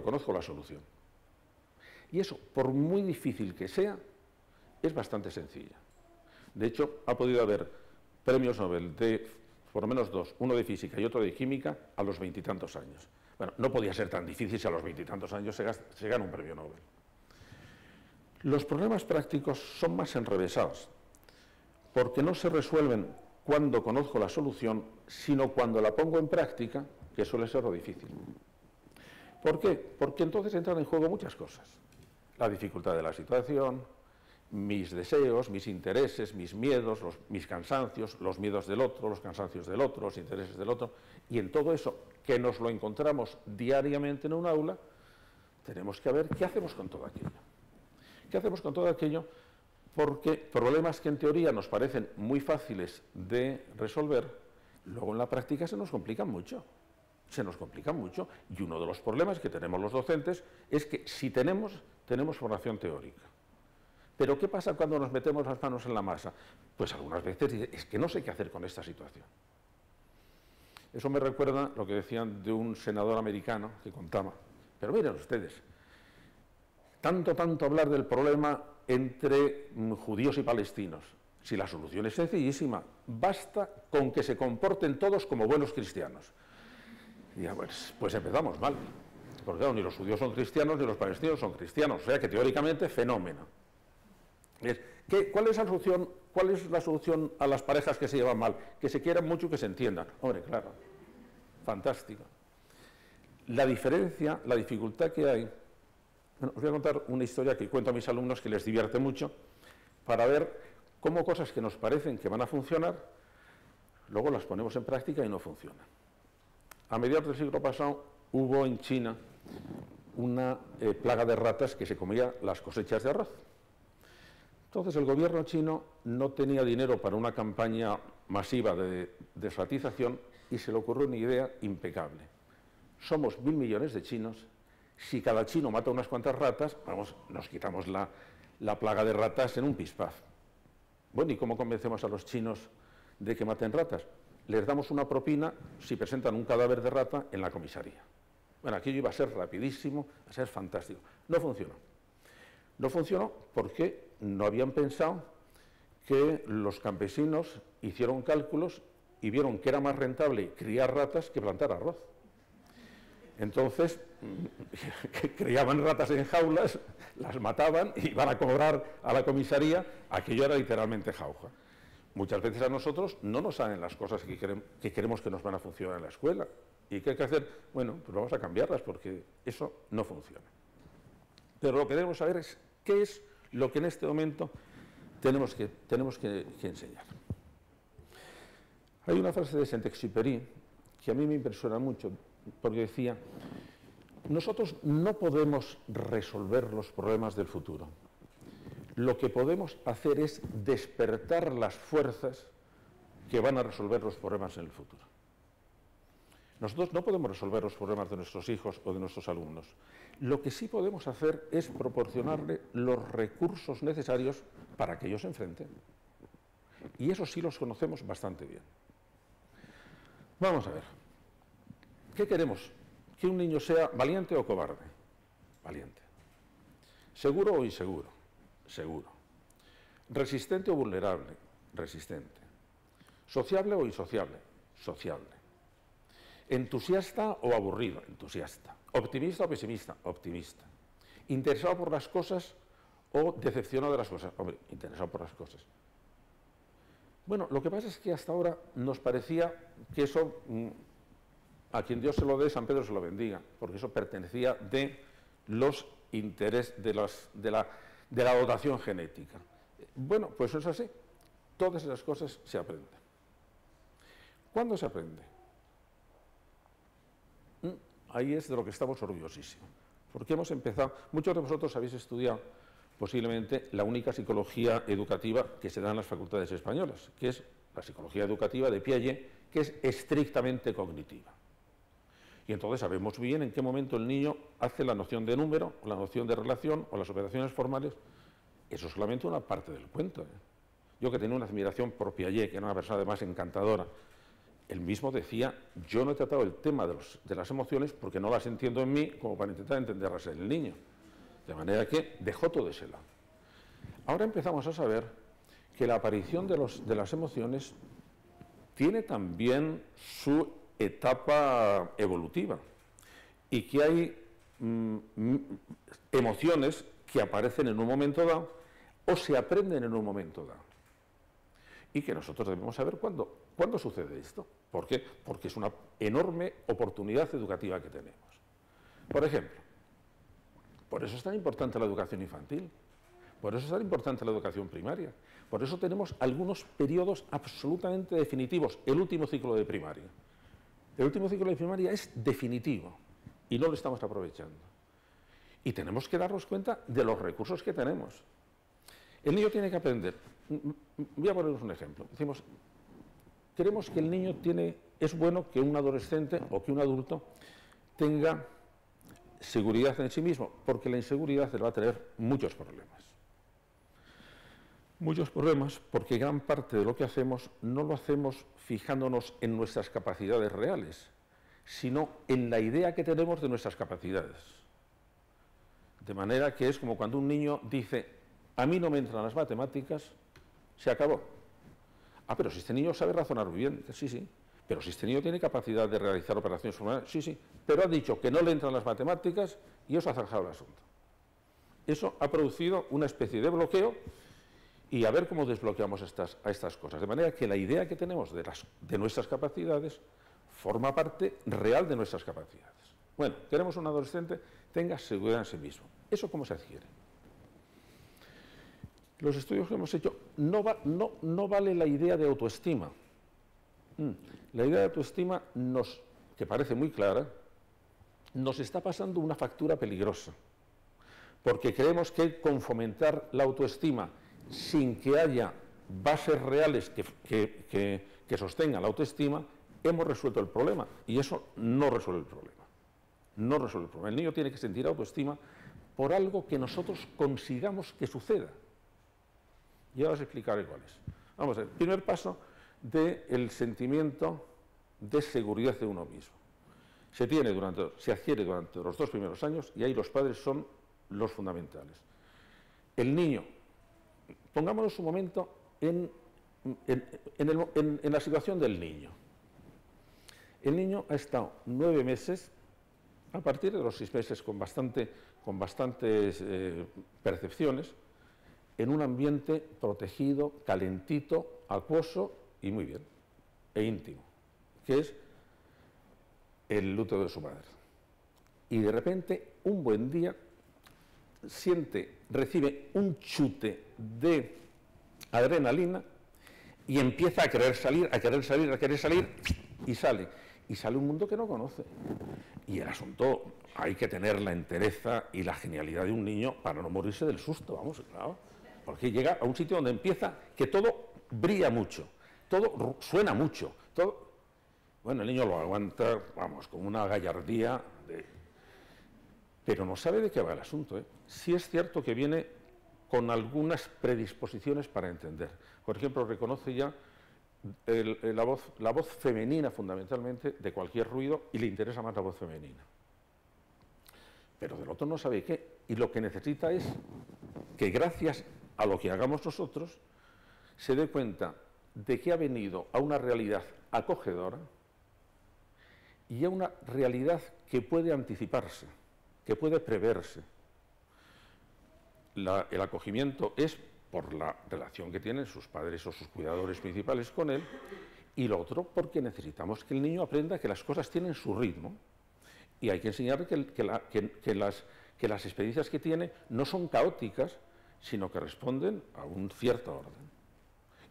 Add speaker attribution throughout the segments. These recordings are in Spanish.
Speaker 1: conozco la solución. Y eso, por muy difícil que sea, es bastante sencilla. De hecho, ha podido haber premios Nobel de, por lo menos dos, uno de física y otro de química, a los 20 y tantos años. Bueno, no podía ser tan difícil si a los 20 y tantos años se gana un premio Nobel. Los problemas prácticos son más enrevesados, porque no se resuelven cuando conozco la solución, sino cuando la pongo en práctica, que suele ser lo difícil. ¿Por qué? Porque entonces entran en juego muchas cosas. La dificultad de la situación, mis deseos, mis intereses, mis miedos, mis cansancios, los miedos del otro, los cansancios del otro, los intereses del otro. Y en todo eso, que nos lo encontramos diariamente en un aula, tenemos que ver qué hacemos con todo aquello. ¿Qué hacemos con todo aquello? Porque problemas que en teoría nos parecen muy fáciles de resolver, luego en la práctica se nos complican mucho. Se nos complica mucho, y uno de los problemas que tenemos los docentes es que si tenemos formación teórica. Pero ¿qué pasa cuando nos metemos las manos en la masa? Pues algunas veces es que no sé qué hacer con esta situación. Eso me recuerda lo que decían de un senador americano que contaba. Pero miren ustedes, tanto hablar del problema entre judíos y palestinos, si la solución es sencillísima, basta con que se comporten todos como buenos cristianos. Y ya, pues empezamos mal, porque claro, ni los judíos son cristianos ni los palestinos son cristianos, o sea que teóricamente fenómeno. ¿Cuál es la solución a las parejas que se llevan mal? Que se quieran mucho y que se entiendan. Hombre, claro, fantástico. La diferencia, la dificultad que hay, bueno, os voy a contar una historia que cuento a mis alumnos que les divierte mucho, para ver cómo cosas que nos parecen que van a funcionar, luego las ponemos en práctica y no funcionan. A mediados del siglo pasado hubo en China una plaga de ratas que se comía las cosechas de arroz. Entonces el gobierno chino no tenía dinero para una campaña masiva de desratización y se le ocurrió una idea impecable. Somos 1.000 millones de chinos, si cada chino mata unas cuantas ratas, vamos, nos quitamos la plaga de ratas en un pispás. Bueno, ¿y cómo convencemos a los chinos de que maten ratas? Les damos una propina si presentan un cadáver de rata en la comisaría. Bueno, aquello iba a ser rapidísimo, a ser fantástico. No funcionó. No funcionó porque no habían pensado que los campesinos hicieron cálculos y vieron que era más rentable criar ratas que plantar arroz. Entonces, criaban ratas en jaulas, las mataban y iban a cobrar a la comisaría, aquello era literalmente jauja. Muchas veces a nosotros no nos salen las cosas que queremos que nos van a funcionar en la escuela. ¿Y qué hay que hacer? Bueno, pues vamos a cambiarlas porque eso no funciona. Pero lo que debemos saber es qué es lo que en este momento tenemos que enseñar. Hay una frase de Saint-Exupéry que a mí me impresiona mucho porque decía, nosotros no podemos resolver los problemas del futuro. Lo que podemos hacer es despertar las fuerzas que van a resolver los problemas en el futuro. Nosotros no podemos resolver los problemas de nuestros hijos o de nuestros alumnos. Lo que sí podemos hacer es proporcionarle los recursos necesarios para que ellos se enfrenten. Y eso sí los conocemos bastante bien. Vamos a ver. ¿Qué queremos? ¿Que un niño sea valiente o cobarde? Valiente. ¿Seguro o inseguro? Seguro. ¿Resistente o vulnerable? Resistente. ¿Sociable o insociable? Sociable. ¿Entusiasta o aburrido? Entusiasta. ¿Optimista o pesimista? Optimista. ¿Interesado por las cosas o decepcionado de las cosas? Hombre, interesado por las cosas. Bueno, lo que pasa es que hasta ahora nos parecía que eso, a quien Dios se lo dé, San Pedro se lo bendiga, porque eso pertenecía de los intereses de la dotación genética. Bueno, pues eso es así. Todas esas cosas se aprenden. ¿Cuándo se aprende? Ahí es de lo que estamos orgullosísimos. Porque hemos empezado, muchos de vosotros habéis estudiado posiblemente la única psicología educativa que se da en las facultades españolas, que es la psicología educativa de Piaget, que es estrictamente cognitiva. Y entonces sabemos bien en qué momento el niño hace la noción de número, o la noción de relación, o las operaciones formales. Eso es solamente una parte del cuento. Yo que tenía una admiración por Piaget, que era una persona además encantadora, él mismo decía, yo no he tratado el tema de las emociones porque no las entiendo en mí como para intentar entenderlas en el niño. De manera que dejó todo ese lado. Ahora empezamos a saber que la aparición de las emociones tiene también su etapa evolutiva y que hay emociones que aparecen en un momento dado o se aprenden en un momento dado. Y que nosotros debemos saber cuándo sucede esto. ¿Por qué? Porque es una enorme oportunidad educativa que tenemos. Por ejemplo, por eso es tan importante la educación infantil, por eso es tan importante la educación primaria, por eso tenemos algunos periodos absolutamente definitivos. El último ciclo de primaria. El último ciclo de primaria es definitivo y no lo estamos aprovechando. Y tenemos que darnos cuenta de los recursos que tenemos. El niño tiene que aprender. Voy a poneros un ejemplo. Decimos, queremos que el niño es bueno que un adolescente o que un adulto tenga seguridad en sí mismo, porque la inseguridad le va a traer muchos problemas. Muchos problemas porque gran parte de lo que hacemos no lo hacemos fijándonos en nuestras capacidades reales, sino en la idea que tenemos de nuestras capacidades. De manera que es como cuando un niño dice, a mí no me entran las matemáticas, se acabó. Ah, pero si este niño sabe razonar muy bien, sí, sí. Pero si este niño tiene capacidad de realizar operaciones formales, sí, sí. Pero ha dicho que no le entran las matemáticas y eso ha zanjado el asunto. Eso ha producido una especie de bloqueo y a ver cómo desbloqueamos a estas cosas. De manera que la idea que tenemos de nuestras capacidades forma parte real de nuestras capacidades. Bueno, queremos un adolescente que tenga seguridad en sí mismo. ¿Eso cómo se adquiere? Los estudios que hemos hecho, no vale la idea de autoestima. La idea de autoestima, que parece muy clara, nos está pasando una factura peligrosa. Porque creemos que con fomentar la autoestima sin que haya bases reales que sostengan la autoestima, hemos resuelto el problema. Y eso no resuelve el problema. No resuelve el problema. El niño tiene que sentir autoestima por algo que nosotros consigamos que suceda. Y ahora os explicaré cuál es. Vamos a ver, primer paso del sentimiento de seguridad de uno mismo. Se adquiere durante los 2 primeros años y ahí los padres son los fundamentales. El niño, pongámonos un momento en la situación del niño. El niño ha estado 9 meses, a partir de los 6 meses con bastantes percepciones, en un ambiente protegido, calentito, acuoso y muy bien, e íntimo, que es el útero de su madre. Y de repente, un buen día, recibe un chute de adrenalina y empieza a querer salir, y sale. Y sale un mundo que no conoce. Y el asunto, hay que tener la entereza y la genialidad de un niño para no morirse del susto, vamos, claro. Porque llega a un sitio donde empieza que todo brilla mucho, todo suena mucho, todo. Bueno, el niño lo aguanta, vamos, con una gallardía, pero no sabe de qué va el asunto, ¿eh? Sí es cierto que viene con algunas predisposiciones para entender. Por ejemplo, reconoce ya la voz femenina fundamentalmente de cualquier ruido y le interesa más la voz femenina. Pero del otro no sabe qué, y lo que necesita es que gracias a lo que hagamos nosotros se dé cuenta de que ha venido a una realidad acogedora y a una realidad que puede anticiparse, que puede preverse. El acogimiento es por la relación que tienen sus padres o sus cuidadores principales con él, y lo otro porque necesitamos que el niño aprenda que las cosas tienen su ritmo y hay que enseñarle que las experiencias que tiene no son caóticas, sino que responden a un cierto orden.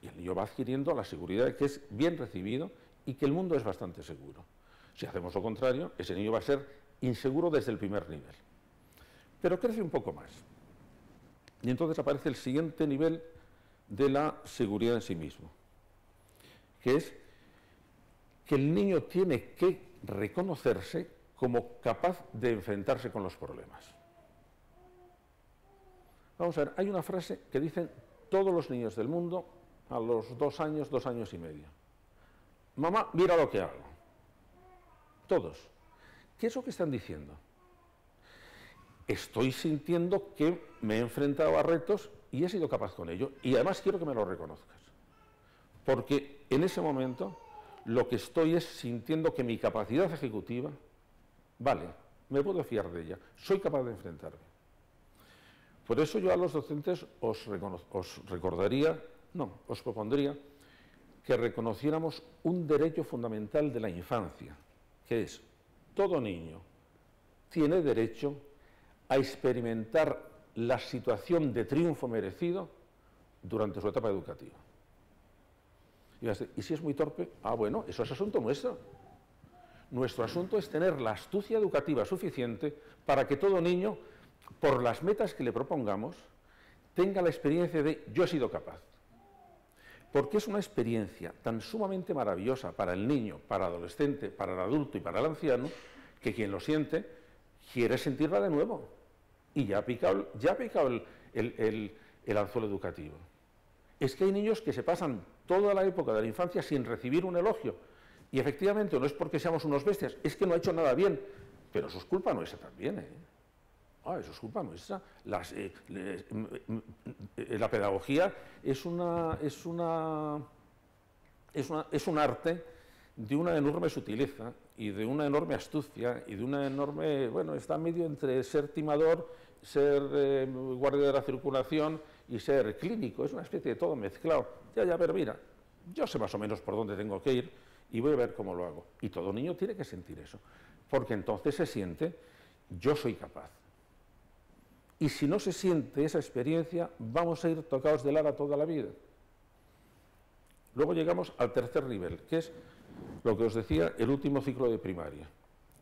Speaker 1: Y el niño va adquiriendo la seguridad de que es bien recibido y que el mundo es bastante seguro. Si hacemos lo contrario, ese niño va a ser inseguro desde el primer nivel. Pero crece un poco más. Y entonces aparece el siguiente nivel de la seguridad en sí mismo, que es que el niño tiene que reconocerse como capaz de enfrentarse con los problemas. Vamos a ver, hay una frase que dicen todos los niños del mundo a los 2 años, 2 años y medio. mamá, mira lo que hago. Todos. ¿Qué es lo que están diciendo? Estoy sintiendo que me he enfrentado a retos y he sido capaz con ello. Y además quiero que me lo reconozcas. Porque en ese momento lo que estoy es sintiendo que mi capacidad ejecutiva, vale, me puedo fiar de ella, soy capaz de enfrentarme. Por eso yo a los docentes os propondría que reconociéramos un derecho fundamental de la infancia, que es, todo niño tiene derecho a experimentar la situación de triunfo merecido durante su etapa educativa. Y si es muy torpe, bueno, eso es asunto nuestro. Nuestro asunto es tener la astucia educativa suficiente para que todo niño, por las metas que le propongamos, tenga la experiencia de yo he sido capaz. Porque es una experiencia tan sumamente maravillosa para el niño, para el adolescente, para el adulto y para el anciano, que quien lo siente quiere sentirla de nuevo. Y ya ha picado el anzuelo educativo. Es que hay niños que se pasan toda la época de la infancia sin recibir un elogio. Y efectivamente no es porque seamos unos bestias, es que no ha hecho nada bien. Pero eso es culpa nuestra también, ¿eh? Eso es culpa nuestra. La pedagogía es un arte de una enorme sutileza y de una enorme astucia y de una enorme, bueno, está medio entre ser timador, ser guardia de la circulación y ser clínico. Es una especie de todo mezclado. Ya, pero mira, yo sé más o menos por dónde tengo que ir y voy a ver cómo lo hago. Y todo niño tiene que sentir eso, porque entonces se siente, yo soy capaz. Y si no se siente esa experiencia, vamos a ir tocados del ara toda la vida. Luego llegamos al tercer nivel, que es lo que os decía, el último ciclo de primaria.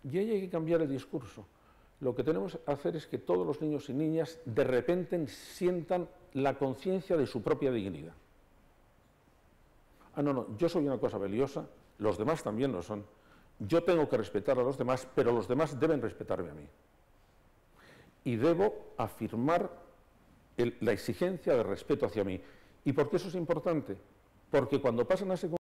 Speaker 1: Y ahí hay que cambiar el discurso. Lo que tenemos que hacer es que todos los niños y niñas de repente sientan la conciencia de su propia dignidad. No, yo soy una cosa valiosa, los demás también lo son. Yo tengo que respetar a los demás, pero los demás deben respetarme a mí. Y debo afirmar la exigencia de respeto hacia mí. ¿Y por qué eso es importante? Porque cuando pasan a secundaria